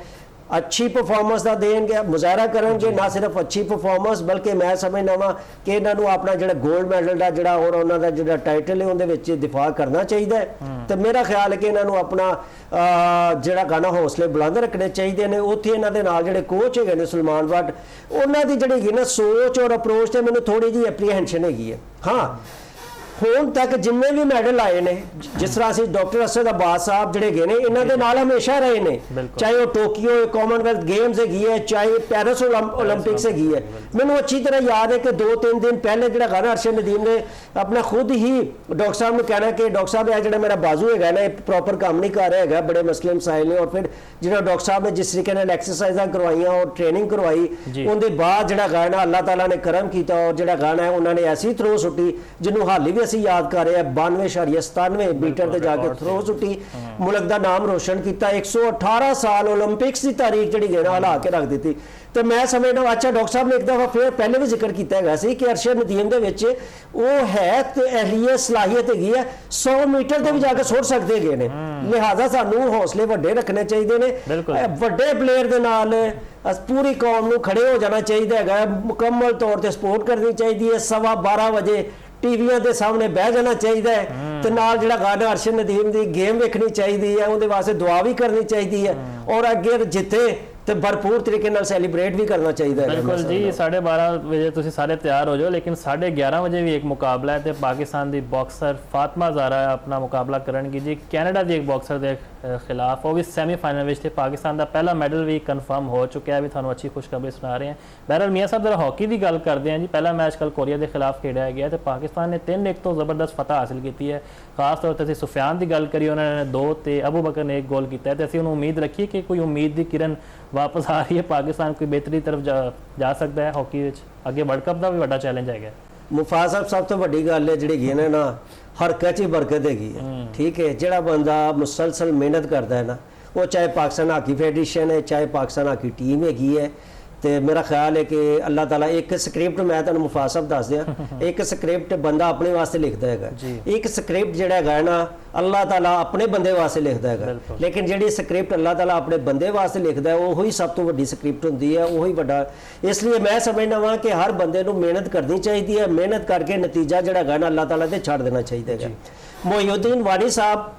अच्छी परफॉर्मेंस का देंगे मुजाहरा करेंगे। ना सिर्फ अच्छी परफॉर्मेंस बल्कि मैं समझना वा कि इन्हों अपना जो गोल्ड मैडल का जोड़ा और उन्होंने जो टाइटल है उनके दिफा करना चाहिए। तो मेरा ख्याल है कि इन्हों अपना जोड़ा गाना हौसले बुलंद रखने चाहिए ने। उत्थे इन्हों के नाल जिहड़े कोच है सलमान भट्ट उन्होंने जिहड़ी ना सोच और अप्रोच से मैंने थोड़ी जी एप्रीहेंशन हैगी है। हाँ ਹੁਣ तक जिन्ने भी मैडल आए ने जिस तरह से डॉक्टर असद अब्बास साहब जिहड़े गए ने इन्हां दे नाल हमेशा रहे ने चाहे वो टोक्यो कॉमनवेल्थ गेम्स हैगी है चाहे पैरिस ओलंपिक्स हैगी है। मैनूं अच्छी तरह याद है कि 2-3 दिन पहले जिहड़ा गाना अरशद नदीम ने अपना खुद ही डॉक्टर साहब ने कहना कि डॉक्टर साहब यह जिहड़ा मेरा बाजू है ना प्रॉपर काम नहीं कर रहा है बड़े मसले मसाइल ने। और फिर जिहड़ा डॉक्टर साहब ने जिस तरीके नाल एक्सरसाइजां करवाइयां और ट्रेनिंग करवाई उनके बाद जिहड़ा गाना अल्लाह ताला ने करम किया और जिहड़ा गाना है उन्होंने ऐसी थ्रो सुट्टी जिन्होंने हाली भी असीं याद कर रहे हैं 92.97 मीटर ते जाके थ्रो सुट्टी मुल्क का नाम रोशन किया। 118 साल ओलंपिक्स की तारीख जी है हिला के रख दी। तो मैं समझना अच्छा डॉक्टर साहब ने एक दफ़ा फिर पहले भी जिक्र किया है कि अरशद नदीम के वो है तो अहलियत सलाहियत हैगी है 100 मीटर से भी जाके सुट सकते गए ने। लिहाजा सानू हौसले वड्डे रखने चाहिए ने वड्डे प्लेयर के नाल पूरी कौम को खड़े हो जाना चाहिए है मुकम्मल तौर पर सपोर्ट करनी चाहिए। 12:15 बजे ਟੀਵੀਆਂ ਦੇ ਸਾਹਮਣੇ ਬਹਿ ਜਾਣਾ ਚਾਹੀਦਾ ਹੈ ਤੇ ਨਾਲ ਜਿਹੜਾ ਗਾਣਾ ਅਰਸ਼ਦ ਨਦੀਮ ਦੀ ਗੇਮ ਵੇਖਣੀ ਚਾਹੀਦੀ ਹੈ, ਉਹਦੇ ਵਾਸਤੇ ਦੁਆ ਵੀ ਕਰਨੀ ਚਾਹੀਦੀ ਹੈ ਔਰ ਅੱਗੇ ਜਿੱਥੇ ਤੇ ਭਰਪੂਰ ਤਰੀਕੇ ਨਾਲ ਸੈਲੀਬ੍ਰੇਟ ਵੀ ਕਰਨਾ ਚਾਹੀਦਾ ਹੈ। ਬਿਲਕੁਲ ਜੀ, 12:30 ਵਜੇ ਤੁਸੀਂ ਸਾਰੇ ਤਿਆਰ ਹੋ ਜਾਓ, ਲੇਕਿਨ 11:30 ਵਜੇ ਵੀ ਇੱਕ ਮੁਕਾਬਲਾ ਹੈ ਤੇ ਪਾਕਿਸਤਾਨ ਦੀ ਬਾਕਸਰ ਫਾਤਮਾ ਜ਼ਾਰਾ ਆਪਣਾ ਮੁਕਾਬਲਾ ਕਰਨਗੀ ਜੀ ਕੈਨੇਡਾ ਦੀ ਇੱਕ ਬਾਕਸਰ ਦੇ ਖਿਲਾਫ। ਉਹ ਵੀ ਸੈਮੀਫਾਈਨਲ ਵਿੱਚ ਤੇ ਪਾਕਿਸਤਾਨ ਦਾ ਪਹਿਲਾ ਮੈਡਲ ਵੀ ਕਨਫਰਮ ਹੋ ਚੁੱਕਿਆ ਹੈ। ਵੀ ਤੁਹਾਨੂੰ ਅੱਛੀ ਖੁਸ਼ਖਬਰੀ ਸੁਣਾ ਰਹੇ ਹਾਂ। ਬਹਿਰਹਾਲ ਮੀਆਂ ਸਾਹਿਬ, ਜਰਾ ਹਾਕੀ ਦੀ ਗੱਲ ਕਰਦੇ ਹਾਂ ਜੀ। ਪਹਿਲਾ ਮੈਚ ਕੱਲ ਕੋਰੀਆ ਦੇ ਖਿਲਾਫ ਖੇਡਿਆ ਗਿਆ ਤੇ ਪਾਕਿਸਤਾਨ ਨੇ 3-1 ਤੋਂ ਜ਼ਬਰਦਸਤ ਫਤਹ ਹਾਸਿਲ ਕੀਤੀ ਹੈ। ਖਾਸ ਤੌਰ ਤੇ ਅਸੀਂ ਸੁਫਿਆਨ ਦੀ ਗੱਲ ਕਰੀ, ਉਹਨਾਂ ਨੇ 2 ਤੇ ਅਬੂ ਬਕਰ ਨੇ 1 ਗੋਲ ਕੀਤਾ ਹੈ ਤੇ ਅਸੀਂ ਉਹਨੂੰ ਉਮੀਦ ਰੱਖੀਏ ਕਿ ਕੋਈ ਉਮੀਦ ਦੀ ਕਿਰਨ ਵਾਪਸ ਆ ਰਹੀ ਹੈ, ਪਾਕਿਸਤਾਨ ਕੋਈ ਬਿਹਤਰੀ ਤਰਫ ਜਾ ਸਕਦਾ ਹੈ ਹਾਕੀ ਵਿੱਚ। ਅੱਗੇ ਵਰਲਡ ਕੱਪ ਦਾ ਵੀ ਵੱਡਾ ਚੈਲੰਜ ਹੈਗਾ। ਮੁਫਾਜ਼ ਸਾਹਿਬ, ਸਭ ਤੋਂ ਵੱਡੀ ਗੱਲ ਹੈ ਜਿਹੜੀ ਹੈ ਨਾ ਹਰਕਤ 'ਚ ਹੀ ਬਰਕਤ ਹੈਗੀ ਹੈ। ਠੀਕ ਹੈ, ਜਿਹੜਾ ਬੰਦਾ ਮੁਸਲਸਲ ਮਿਹਨਤ ਕਰਦਾ ਹੈ ਨਾ, ਉਹ ਚਾਹੇ ਪਾਕਿਸਤਾਨ ਹਾਕੀ ਫੈਡਰੇਸ਼ਨ ਹੈ, ਚਾਹੇ ਪਾਕਿਸਤਾਨ ਹਾਕੀ ਟੀਮ ਹੈਗੀ ਹੈ, ਤੇ ਮੇਰਾ ਖਿਆਲ ਹੈ ਕਿ ਅੱਲਾਹ ਤਾਲਾ ਇੱਕ ਸਕ੍ਰਿਪਟ, ਮੈਂ ਤੁਹਾਨੂੰ ਮੁਫਾਜ਼ ਸਾਹਿਬ ਦੱਸ ਦਿਆਂ, ਇੱਕ ਸਕ੍ਰਿਪਟ ਬੰਦਾ ਆਪਣੇ ਵਾਸਤੇ ਲਿਖਦਾ ਹੈਗਾ। ਇੱਕ ਸਕ੍ਰਿਪਟ ਜਿਹੜਾ ਹੈਗਾ ਨਾ ਅੱਲਾਹ ਤਾਲਾ ਆਪਣੇ ਬੰਦੇ ਵਾਸਤੇ ਲਿਖਦਾ ਹੈਗਾ, ਲੇਕਿਨ ਜਿਹੜੀ ਸਕ੍ਰਿਪਟ ਅੱਲਾਹ ਤਾਲਾ ਆਪਣੇ ਬੰਦੇ ਵਾਸਤੇ ਲਿਖਦਾ ਹੈ ਉਹੀ ਸਭ ਤੋਂ ਵੱਡੀ ਸਕ੍ਰਿਪਟ ਹੁੰਦੀ ਹੈ, ਉਹੀ ਵੱਡਾ। ਇਸ ਲਈ ਮੈਂ ਸਮਝਦਾ ਵਾਂ ਕਿ ਹਰ ਬੰਦੇ ਨੂੰ ਮਿਹਨਤ ਕਰਨੀ ਚਾਹੀਦੀ ਹੈ, ਮਿਹਨਤ ਕਰਕੇ ਨਤੀਜਾ ਜਿਹੜਾ ਹੈਗਾ ਨਾ ਅੱਲਾਹ ਤਾਲਾ ਤੇ ਛੱਡ ਦੇਣਾ ਚਾਹੀਦਾ ਹੈਗਾ। ਮੁਹੀਉਦੀਨ ਵਾਨੀ ਸਾਹਿਬ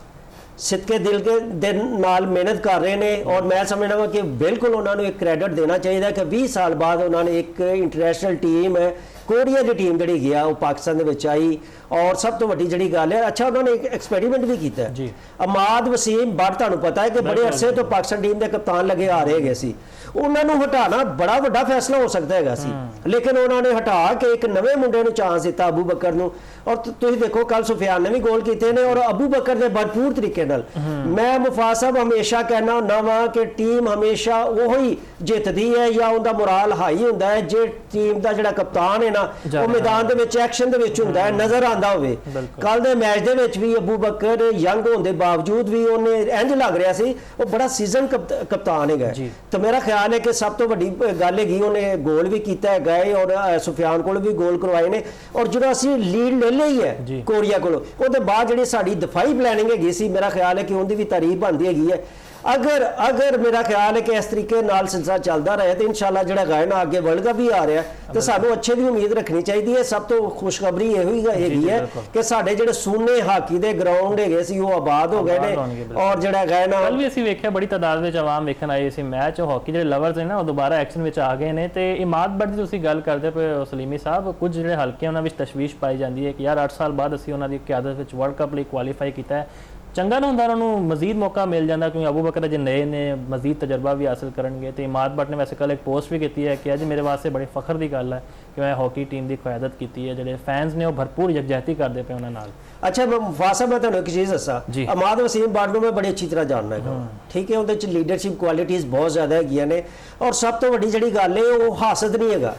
ਸਿੱਧਕੇ ਦਿਲ ਦੇ ਨਾਲ ਮਿਹਨਤ ਕਰ ਰਹੇ ਨੇ ਔਰ ਮੈਂ ਸਮਝਦਾ ਹਾਂ ਕਿ ਬਿਲਕੁਲ ਉਹਨਾਂ ਨੂੰ ਇੱਕ ਕ੍ਰੈਡਿਟ ਦੇਣਾ ਚਾਹੀਦਾ ਕਿ 20 ਸਾਲ ਬਾਅਦ ਉਹਨਾਂ ਨੇ ਇੱਕ ਇੰਟਰਨੈਸ਼ਨਲ ਟੀਮ ਹੈ, ਕੋਰੀਆ ਦੀ ਟੀਮ ਜਿਹੜੀ ਗਿਆ ਉਹ ਪਾਕਿਸਤਾਨ ਦੇ ਵਿੱਚ ਆਈ। ਔਰ ਸਭ ਤੋਂ ਵੱਡੀ ਜਿਹੜੀ ਗੱਲ ਹੈ, ਅੱਛਾ ਉਹਨਾਂ ਨੇ ਇੱਕ ਐਕਸਪੈਰੀਮੈਂਟ ਵੀ ਕੀਤਾ ਹੈ। ਅਮਾਦ ਵਸੀਮ ਬੱਟ, ਤੁਹਾਨੂੰ ਪਤਾ ਹੈ ਕਿ ਬੜੇ ਅਰਸੇ ਤੋਂ ਪਾਕਿਸਤਾਨ ਟੀਮ ਦੇ ਕਪਤਾਨ ਲੱਗੇ ਆ ਰਹੇ ਹੈਗੇ ਸੀ, ਉਹਨਾਂ ਨੂੰ ਹਟਾਣਾ ਬੜਾ ਵੱਡਾ ਫੈਸਲਾ ਹੋ ਸਕਦਾ ਹੈਗਾ ਸੀ, ਲੇਕਿਨ ਉਹਨਾਂ ਨੇ ਹਟਾ ਕੇ ਇੱਕ ਨਵੇਂ ਮੁੰਡੇ ਨੂੰ ਚਾਂਸ ਦਿੱਤਾ, ਅਬੂ ਬਕਰ ਨੂੰ। ਔਰ ਤੁਸੀਂ ਦੇਖੋ ਕੱਲ ਸੁਫਿਆਨ ਨੇ ਵੀ ਗੋਲ ਕੀਤੇ ਨੇ ਔਰ ਅਬੂ ਬਕਰ ਨੇ ਭਰਪੂਰ ਤਰੀਕੇ ਨਾਲ। ਮੈਂ ਮੁਫਾਜ਼ ਸਾਹਿਬ ਹਮੇਸ਼ਾ ਕਹਿਣਾ ਹੁੰਦਾ ਵਾਂ ਕਿ ਟੀਮ ਹਮੇਸ਼ਾ ਉਹੀ ਜਿੱਤਦੀ ਹੈ ਜਾਂ ਉਹਦਾ ਮੁਰਾਲ ਹਾਈ ਹੁੰਦਾ ਹੈ ਜੇ ਟੀਮ ਦਾ ਜਿਹੜਾ ਕਪਤਾਨ ਹੈ ਨਾ ਉਹ ਮੈਦਾਨ ਦੇ ਵਿੱਚ ਐਕਸ਼ਨ ਦੇ ਵਿੱਚ ਹੁੰਦਾ ਹੈ, ਨਜ਼ਰ ਆਂਦਾ ਹੋਵੇ। ਕੱਲ ਦੇ ਮੈਚ ਦੇ ਵਿੱਚ ਵੀ ਅਬੂ ਬਕਰ ਯੰਗ ਹੋਣ ਦੇ ਬਾਵਜੂਦ ਵੀ ਉਹਨੇ ਇੰਜ ਲੱਗ ਰਿਹਾ ਸੀ ਉਹ ਬੜਾ ਸੀਜ਼ਨ ਕਪਤਾਨ ਹੈਗਾ। ਤੇ ਮੇਰਾ ਖਿਆਲ ਹੈ ਕਿ ਸਭ ਤੋਂ ਵੱਡੀ ਗੱਲ ਹੈਗੀ ਉਹਨੇ ਗੋਲ ਵੀ ਕੀਤਾ ਹੈਗਾ ਔਰ ਸੁਫਿਆਨ ਕੋਲ ਵੀ ਗੋਲ ਕਰਵਾਏ ਨੇ। ਔਰ ਜਦੋਂ ਅਸੀਂ ਲੀਡ ਲੈ ਲਈ ਹੈ ਕੋਰੀਆ ਕੋਲੋਂ, ਉਹਦੇ ਬਾਅਦ ਜਿਹੜੀ ਸਾਡੀ ਦਫਾਈ ਪਲੈਨਿੰਗ ਹੈਗੀ ਸੀ, ਮੇਰਾ ਖਿਆਲ ਹੈ ਕਿ ਉਹਦੀ ਵੀ ਤਾਰੀਫ ਬਣਦੀ ਹੈਗੀ ਹੈ। ਅਗਰ ਮੇਰਾ ਖਿਆਲ ਹੈ ਕਿ ਇਸ ਤਰੀਕੇ ਨਾਲ ਸਿਲਸਿਲਾ ਚੱਲਦਾ ਰਹੇ ਤੇ ਇਨਸ਼ਾਅੱਲਾ ਜਿਹੜਾ ਗਾਇਨਾ ਅੱਗੇ ਵਰਲਡ ਕੱਪ ਵੀ ਆ ਰਿਹਾ ਤੇ ਸਾਨੂੰ ਅੱਛੇ ਦੀ ਉਮੀਦ ਰੱਖਣੀ ਚਾਹੀਦੀ ਹੈ। ਸਭ ਤੋਂ ਖੁਸ਼ਖਬਰੀ ਇਹੋ ਹੀ ਹੈਗੀ ਹੈ ਕਿ ਸਾਡੇ ਜਿਹੜੇ ਸੂਨੇ ਹਾਕੀ ਦੇ ਗਰਾਊਂਡ ਹੈਗੇ ਸੀ ਉਹ ਆਬਾਦ ਹੋ ਗਏ ਨੇ ਔਰ ਜਿਹੜਾ ਗਾਇਨਾ ਕੱਲ ਵੀ ਅਸੀਂ ਵੇਖਿਆ ਬੜੀ ਤਾਦਾਦ ਵਿੱਚ ਆਵਾਮ ਵੇਖਣ ਆਈ ਸੀ ਮੈਚ। ਹਾਕੀ ਜਿਹੜੇ ਲਵਰਸ ਨੇ ਨਾ ਉਹ ਦੁਬਾਰਾ ਐਕਸ਼ਨ ਵਿੱਚ ਆ ਗਏ ਨੇ। ਤੇ ਇਮਾਦ ਬੱਟ ਦੀ ਤੁਸੀਂ ਗੱਲ ਕਰਦੇ ਪਏ ਸਲੀਮੀ ਸਾਹਿਬ, ਕੁਝ ਜਿਹੜੇ ਹਲਕੇ ਉਹਨਾਂ ਵਿੱਚ ਤਸ਼ਵੀਸ਼ ਪਾਈ ਜਾਂਦੀ ਹੈ ਕਿ ਯਾਰ 8 ਸਾਲ ਬਾਅਦ ਅਸੀਂ ਉਹਨਾਂ ਦੀ ਕਿਆਦਤ ਵਿੱਚ ਵਰਲਡ ਕੱਪ ਲਈ ਕੁਆਲੀਫਾਈ ਕੀਤਾ ਹੈ। ਚੰਗਾ ਨਾ ਹੁੰਦਾ ਉਹਨਾਂ ਨੂੰ ਮਜ਼ੀਦ ਮੌਕਾ ਮਿਲ ਜਾਂਦਾ ਕਿਉਂਕਿ ਅਬੂ ਬਕਰ ਅਜੇ ਨਏ ਨੇ, ਮਜ਼ੀਦ ਤਜਰਬਾ ਵੀ ਹਾਸਿਲ ਕਰਨਗੇ। ਤੇ ਇਮਾਦ ਬੱਟ ਨੇ ਵੈਸੇ ਕੱਲ ਇੱਕ ਪੋਸਟ ਵੀ ਕੀਤੀ ਹੈ ਕਿ ਅੱਜ ਮੇਰੇ ਵਾਸਤੇ ਬੜੇ ਫਖਰ ਦੀ ਗੱਲ ਹੈ ਕਿ ਮੈਂ ਹਾਕੀ ਟੀਮ ਦੀ ਕਿਆਦਤ ਕੀਤੀ ਹੈ। ਜਿਹੜੇ ਫੈਨਸ ਨੇ ਉਹ ਭਰਪੂਰ ਯਕਜਹਿਤੀ ਕਰਦੇ ਪਏ ਉਹਨਾਂ ਨਾਲ। ਅੱਛਾ ਮੁਫਾਜ਼ ਸਾਹਿਬ, ਮੈਂ ਤੁਹਾਨੂੰ ਇੱਕ ਚੀਜ਼ ਦੱਸਾਂ, ਅਮਾਦ ਵਸੀਮ ਬੱਟ ਨੂੰ ਮੈਂ ਬੜੀ ਅੱਛੀ ਤਰ੍ਹਾਂ ਜਾਣਦਾ ਹੈਗਾ। ਠੀਕ ਹੈ, ਉਹਦੇ ਚ ਲੀਡਰਸ਼ਿਪ ਕੁਆਲਿਟੀਜ਼ ਬਹੁਤ ਜ਼ਿਆਦਾ ਹੈਗੀਆਂ ਨੇ ਔਰ ਸਭ ਤੋਂ ਵੱਡੀ ਜਿਹੜੀ ਗੱਲ ਹੈ ਉਹ ਹਾਸਦ ਨਹੀਂ ਹੈਗਾ,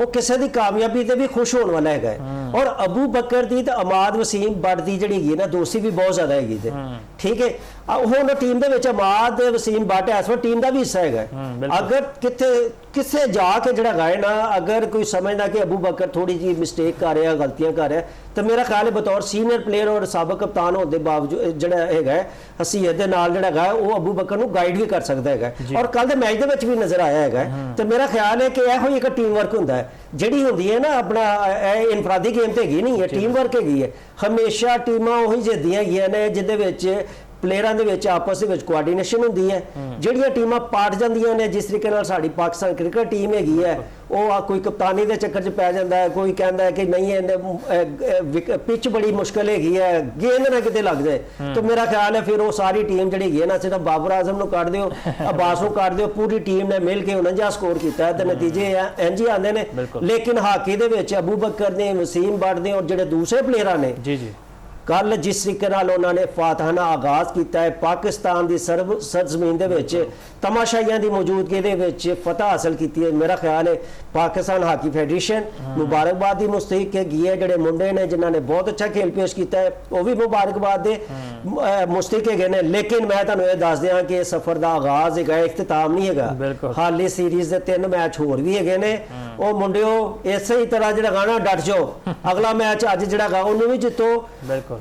ਉਹ ਕਿਸੇ ਦੀ ਕਾਮਯਾਬੀ ਤੇ ਵੀ ਖੁਸ਼ ਹੋਣ ਵਾਲਾ ਹੈਗਾ। ਔਰ ਅਬੂ ਬਕਰ ਦੀ ਤੇ ਅਮਾਦ ਵਸੀਮ ਬੱਟ ਦੀ ਜਿਹੜੀ ਹੈਗੀ ਨਾ ਦੋਸਤੀ ਵੀ ਬਹੁਤ ਜ਼ਿਆਦਾ ਹੈਗੀ ਤੇ ਠੀਕ ਹੈ। ਹੁਣ ਟੀਮ ਦੇ ਵਿੱਚ ਅਮਾਦ ਵਸੀਮ ਬੱਟ ਇਸ ਵਾਰ ਟੀਮ ਦਾ ਵੀ ਹਿੱਸਾ ਹੈਗਾ। ਅਗਰ ਕਿਸੇ ਜਾ ਕੇ ਜਿਹੜਾ ਗਾਏ ਨਾ ਅਗਰ ਕੋਈ ਸਮਝਦਾ ਕਿ ਅਬੂ ਬਕਰ ਥੋੜੀ ਜਿਹੀ ਮਿਸਟੇਕ ਕਰ ਰਿਹਾ, ਗਲਤੀਆਂ ਕਰ ਰਿਹਾ, ਤਾਂ ਮੇਰਾ ਖਿਆਲ ਹੈ ਬਤੌਰ ਸੀਨੀਅਰ ਪਲੇਅਰ ਔਰ ਸਾਬਕ ਕਪਤਾਨ ਹੋਣ ਦੇ ਬਾਵਜੂਦ ਜਿਹੜਾ ਹੈਗਾ ਹਸੀਅਤ ਦੇ ਨਾਲ ਜਿਹੜਾ ਹੈਗਾ ਉਹ ਅਬੂ ਬਕਰ ਨੂੰ ਗਾਈਡ ਵੀ ਕਰ ਸਕਦਾ ਹੈਗਾ ਔਰ ਕੱਲ ਦੇ ਮੈਚ ਦੇ ਵਿੱਚ ਵੀ ਨਜ਼ਰ ਆਇਆ ਹੈਗਾ। ਤੇ ਮੇਰਾ ਖਿਆਲ ਹੈ ਕਿ ਇਹੋ ਹੀ ਇੱਕ ਟੀਮ ਵਰਕ ਹੁੰਦਾ ਹੈ ਜਿਹੜੀ ਹੁੰਦੀ ਹੈ ਨਾ ਆਪਣਾ ਇਨਫਰਾਦੀ ਗੇਮ ਤੇ ਹੈਗੀ ਨਹੀਂ ਹੈ, ਟੀਮ ਵਰਕ ਹੈਗੀ ਹੈ। ਹਮੇਸ਼ਾ ਟੀਮਾਂ ਉਹੀ ਜਿੱਤਦੀਆਂ ਹੈਗੀਆਂ ਨੇ ਜਿਹਦੇ ਵਿੱਚ ਪਲੇਅਰਾਂ ਦੇ ਵਿੱਚ ਆਪਸ ਦੇ ਵਿੱਚ ਕੋਆਰਡੀਨੇਸ਼ਨ ਹੁੰਦੀ ਹੈ। ਜਿਹੜੀਆਂ ਟੀਮਾਂ ਪਾਟ ਜਾਂਦੀਆਂ ਨੇ, ਜਿਸ ਤਰੀਕੇ ਨਾਲ ਸਾਡੀ ਪਾਕਿਸਤਾਨ ਕ੍ਰਿਕਟ ਟੀਮ ਹੈਗੀ ਹੈ, ਉਹ ਕੋਈ ਕਪਤਾਨੀ ਦੇ ਚੱਕਰ 'ਚ ਪੈ ਜਾਂਦਾ ਹੈ, ਕੋਈ ਕਹਿੰਦਾ ਹੈ ਕਿ ਨਹੀਂ ਪਿੱਚ ਬੜੀ ਮੁਸ਼ਕਲ ਹੈਗੀ ਹੈ, ਗੇਂਦ ਨਾ ਕਿਤੇ ਲੱਗ ਜਾਏ। ਤਾਂ ਮੇਰਾ ਖਿਆਲ ਹੈ ਫਿਰ ਉਹ ਸਾਰੀ ਟੀਮ ਜਿਹੜੀ ਹੈਗੀ ਹੈ ਨਾ, ਸਿਰਫ ਬਾਬਰ ਆਜ਼ਮ ਨੂੰ ਕੱਢ ਦਿਓ, ਅਬਾਸ ਨੂੰ ਕੱਢ ਦਿਓ, ਪੂਰੀ ਟੀਮ ਨੇ ਮਿਲ ਕੇ 49 ਸਕੋਰ ਕੀਤਾ ਹੈ ਤੇ ਨਤੀਜੇ ਇੰਝ ਹੀ ਆਉਂਦੇ ਨੇ। ਲੇਕਿਨ ਹਾਕੀ ਦੇ ਵਿੱਚ ਅਬੂ ਬਕਰ ਨੇ, ਵਸੀਮ ਬੱਟ ਨੇ ਔਰ ਜਿਹੜੇ ਦੂਸਰੇ ਪਲੇਅਰਾਂ ਨੇ ਕੱਲ ਜਿਸ ਤਰੀਕੇ ਨਾਲ ਉਹਨਾਂ ਨੇ ਫਾਤਹਾਨਾ ਆਗਾਜ਼ ਕੀਤਾ ਹੈ, ਪਾਕਿਸਤਾਨ ਦੀ ਸਰਜ਼ਮੀਨ ਦੇ ਵਿੱਚ ਤਮਾਸ਼ਾਈਆਂ ਦੀ ਮੌਜੂਦਗੀ ਦੇ ਵਿੱਚ ਫਤਹ ਹਾਸਲ ਕੀਤੀ ਹੈ। ਮੇਰਾ ਖਿਆਲ ਹੈ ਪਾਕਿਸਤਾਨ ਹਾਕੀ ਫੈਡਰੇਸ਼ਨ ਮੁਬਾਰਕਬਾਦ ਦੀ ਮੁਸਤਹਿਕ ਹੈਗੀ ਹੈ। ਜਿਹੜੇ ਮੁੰਡੇ ਨੇ ਜਿਨ੍ਹਾਂ ਨੇ ਬਹੁਤ ਅੱਛਾ ਖੇਲ ਪੇਸ਼ ਕੀਤਾ ਹੈ ਉਹ ਵੀ ਮੁਬਾਰਕਬਾਦ ਦੇ ਮੁਸਤਹਿਕ ਹੈਗੇ ਨੇ। ਲੇਕਿਨ ਮੈਂ ਤੁਹਾਨੂੰ ਇਹ ਦੱਸ ਦਿਆਂ ਕਿ ਇਹ ਸਫ਼ਰ ਦਾ ਆਗਾਜ਼ ਹੈਗਾ, ਇਖਤਤਾਮ ਨਹੀਂ ਹੈਗਾ। ਹਾਲੇ ਸੀਰੀਜ਼ ਦੇ 3 ਮੈਚ ਹੋਰ ਵੀ ਹੈਗੇ ਨੇ ਉਹ ਮੁੰਡਿਓ ਇਸੇ ਹੀ ਤਰ੍ਹਾਂ ਜਿਹੜਾ ਗਾਣਾ ਡਟ ਜਾਓ, ਅਗਲਾ ਮੈਚ ਅੱਜ ਜਿਹੜਾ ਗਾ ਉਹਨੂੰ ਵੀ ਜਿੱਤੋ,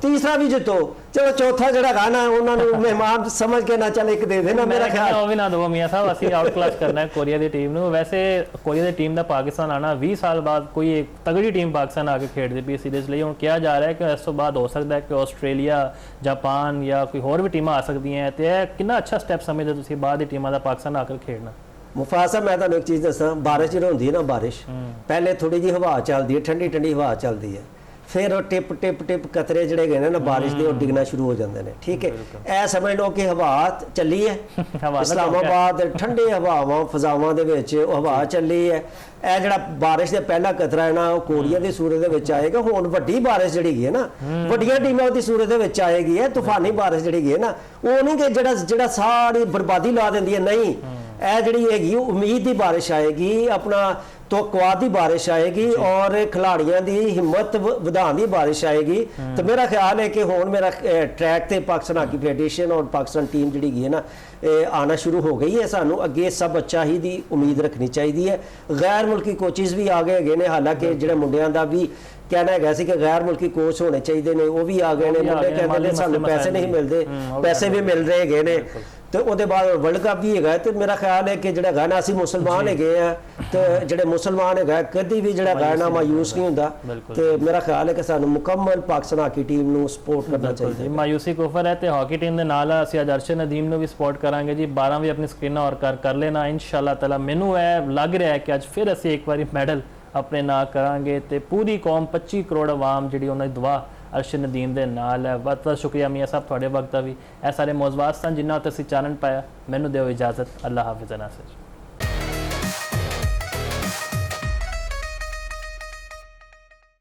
ਤੀਸਰਾ ਵੀ ਜਿੱਤੋ, ਚਲੋ ਚੌਥਾ ਜਿਹੜਾ ਗਾਣਾ ਉਹਨਾਂ ਨੂੰ ਮਹਿਮਾਨ ਸਮਝ ਕੇ ਨਾ ਚੱਲ ਇੱਕ ਦੇ ਦੇਣਾ। ਮੇਰਾ ਖਿਆਲ ਉਹ ਵੀ ਨਾ ਦੋ ਮੀਆਂ ਸਾਹਿਬ, ਅਸੀਂ ਆਊਟ ਕਲਾਸ ਕਰਨਾ ਹੈ ਕੋਰੀਆ ਦੀ ਟੀਮ ਨੂੰ। ਵੈਸੇ ਕੋਰੀਆ ਦੀ ਟੀਮ ਦਾ ਪਾਕਿਸਤਾਨ ਆਣਾ 20 ਸਾਲ ਬਾਅਦ ਕੋਈ ਇੱਕ ਤਗੜੀ ਟੀਮ ਪਾਕਿਸਤਾਨ ਆ ਕੇ ਖੇਡਦੀ ਪਈ ਸੀਰੀਜ਼ ਲਈ। ਹੁਣ ਕਿਹਾ ਜਾ ਰਿਹਾ ਹੈ ਕਿ ਇਸ ਤੋਂ ਬਾਅਦ ਹੋ ਸਕਦਾ ਹੈ ਕਿ ਆਸਟ੍ਰੇਲੀਆ, ਜਾਪਾਨ ਜਾਂ ਕੋਈ ਹੋਰ ਵੀ ਟੀਮਾਂ ਆ ਸਕਦੀਆਂ, ਤੇ ਇਹ ਕਿੰਨਾ ਅੱਛਾ ਸਟੈਪ ਸਮਝਦੇ ਤੁਸੀਂ ਬਾਅਦ ਦੀ ਟੀਮਾਂ ਦਾ ਪਾਕਿਸਤਾਨ ਆ ਕੇ ਖੇਡਣਾ। ਮੁਫਾਜ਼ ਸਾਹਿਬ ਮੈਂ ਤੁਹਾਨੂੰ ਇੱਕ ਚੀਜ਼ ਦੱਸਾਂ, ਬਾਰਿਸ਼ ਜਦੋਂ ਹੁੰਦੀ ਹੈ ਨਾ, ਬਾਰਿਸ਼ ਪਹਿਲੇ ਥੋੜੀ ਜਿਹੀ ਹਵਾ ਚੱਲਦੀ ਹੈ, ਠੰਡੀ ਠੰਡੀ ਹਵਾ ਚੱਲਦੀ ਹੈ, ਫਿਰ ਉਹ ਟਿਪ ਟਿਪ ਟਿਪ ਕਤਰੇ ਜਿਹੜੇ ਗਏ ਨਾ ਬਾਰਿਸ਼ ਦੇ ਉਹ ਡਿੱਗਣਾ ਸ਼ੁਰੂ ਹੋ ਜਾਂਦੇ ਨੇ। ਠੀਕ ਹੈ, ਇਹ ਸਮਝ ਲਓ ਕਿ ਹਵਾ ਚੱਲੀ ਹੈ, ਇਸਲਾਮਾਬਾਦ ਠੰਡੇ ਹਵਾਵਾਂ ਫਜ਼ਾਵਾਂ ਦੇ ਵਿੱਚ ਉਹ ਹਵਾ ਚੱਲੀ ਹੈ। ਇਹ ਜਿਹੜਾ ਬਾਰਿਸ਼ ਦਾ ਪਹਿਲਾ ਕਤਰਾ ਹੈ ਨਾ, ਉਹ ਕੋਰੀਆ ਦੀ ਸੂਰਤ ਦੇ ਵਿੱਚ ਆਏਗਾ। ਹੁਣ ਵੱਡੀ ਬਾਰਿਸ਼ ਜਿਹੜੀ ਹੈ ਨਾ, ਵੱਡੀਆਂ ਟੀਮਾਂ ਦੀ ਸੂਰਤ ਦੇ ਵਿੱਚ ਆਏਗੀ। ਹੈ ਤੂਫਾਨੀ ਬਾਰਿਸ਼ ਜਿਹੜੀ ਹੈ ਨਾ, ਉਹ ਨਹੀਂ ਕਿ ਜਿਹੜਾ ਸਾਰੀ ਬਰਬਾਦੀ ਲਾ ਦਿੰਦੀ ਹੈ, ਨਹੀਂ। ਇਹ ਜਿਹੜੀ ਹੈਗੀ ਉਮੀਦ ਦੀ ਬਾਰਿਸ਼ ਆਏਗੀ, ਆਪਣਾ ਤੋਕਵਾਦ ਦੀ ਬਾਰਿਸ਼ ਆਏਗੀ ਔਰ ਖਿਲਾੜੀਆਂ ਦੀ ਹਿੰਮਤ ਵਧਾਉਣ ਦੀ ਬਾਰਿਸ਼ ਆਏਗੀ। ਤੇ ਮੇਰਾ ਖਿਆਲ ਹੈ ਕਿ ਹੁਣ ਮੇਰਾ ਟਰੈਕ ਤੇ ਪਾਕਿਸਤਾਨ ਹਾਕੀ ਫੈਡਰੇਸ਼ਨ ਔਰ ਪਾਕਿਸਤਾਨ ਟੀਮ ਜਿਹੜੀ ਹੈ ਨਾ ਆਣਾ ਸ਼ੁਰੂ ਹੋ ਗਈ ਹੈ। ਸਾਨੂੰ ਅੱਗੇ ਸਭ ਅੱਛਾ ਹੀ ਦੀ ਉਮੀਦ ਰੱਖਣੀ ਚਾਹੀਦੀ ਹੈ। ਗੈਰ ਮੁਲਕੀ ਕੋਚਿਸ ਵੀ ਆ ਗਏ ਹੈਗੇ ਨੇ, ਹਾਲਾਂਕਿ ਜਿਹੜੇ ਮੁੰਡਿਆਂ ਦਾ ਵੀ ਕਹਿਣਾ ਹੈਗਾ ਸੀ ਕਿ ਗੈਰ ਮੁਲਕੀ ਕੋਚ ਹੋਣੇ ਚਾਹੀਦੇ ਨੇ, ਉਹ ਵੀ ਆ ਗਏ ਨੇ। ਮੁੰਡੇ ਕਹਿੰਦੇ ਨੇ ਸਾਨੂੰ ਪੈਸੇ ਨਹੀਂ ਮਿਲਦੇ, ਪੈਸੇ ਵੀ ਮਿਲ ਰਹੇ ਹੈਗੇ ਨੇ। ਤੇ ਉਹਦੇ ਬਾਅਦ ਵਰਲਡ ਕੱਪ ਵੀ ਹੈਗਾ। ਤੇ ਮੇਰਾ ਖਿਆਲ ਹੈ ਕਿ ਜਿਹੜਾ ਗਾਣਾ ਅਸੀਂ ਮੁਸਲਮਾਨ ਹੈਗੇ ਆ, ਤੇ ਜਿਹੜੇ ਮੁਸਲਮਾਨ ਹੈਗਾ ਕਦੀ ਵੀ ਜਿਹੜਾ ਗਾਣਾ ਮਾਯੂਸ ਨਹੀਂ ਹੁੰਦਾ। ਤੇ ਮੇਰਾ ਖਿਆਲ ਹੈ ਕਿ ਸਾਨੂੰ ਮੁਕੰਮਲ ਪਾਕਿਸਤਾਨ ਹਾਕੀ ਟੀਮ ਨੂੰ ਸਪੋਰਟ ਕਰਨਾ ਚਾਹੀਦਾ। ਮਾਯੂਸੀ ਕੁਫਰ ਹੈ ਤੇ ਹਾਕੀ ਟੀਮ ਦੇ ਨਾਲ ਅਸੀਂ ਅੱਜ ਅਰਸ਼ਦ ਨਦੀਮ ਨੂੰ ਵੀ ਸਪੋਰਟ ਕਰਾਂਗੇ ਜੀ। 12 ਵੀ ਆਪਣੀ ਸਕਰੀਨਾਂ ਔਰ ਕਰ ਲੈਣਾ ਇਨਸ਼ਾਅੱਲਾ ਤਾਲਾ। ਮੈਨੂੰ ਇਹ ਲੱਗ ਰਿਹਾ ਹੈ ਕਿ ਅੱਜ ਫਿਰ ਅਸੀਂ ਇੱਕ ਵਾਰੀ ਮੈਡਲ ਆਪਣੇ ਨਾਂ ਕਰਾਂਗੇ ਤੇ ਪੂਰੀ ਕੌਮ 25 ਕਰੋੜ ਆਵਾਮ ਜਿਹੜੀ ਉਹਨਾਂ ਦੀ ਦੁਆ ਅਰਸ਼ਦ ਨਦੀਮ ਦੇ ਨਾਲ ਹੈ। ਬਹੁਤ ਬਹੁਤ ਸ਼ੁਕਰੀਆ ਮੀਆਂ ਸਾਹਿਬ ਤੁਹਾਡੇ ਵਕਤ ਦਾ ਵੀ। ਇਹ ਸਾਰੇ ਮੌਜ਼ੂਆਤ ਸਨ ਜਿਨ੍ਹਾਂ ਉੱਤੇ ਅਸੀਂ ਚਾਨਣ ਪਾਇਆ। ਮੈਨੂੰ ਦਿਓ ਇਜਾਜ਼ਤ। ਅੱਲਾਹ ਹਾਫਿਜ਼ ਨਾਸਿਰ।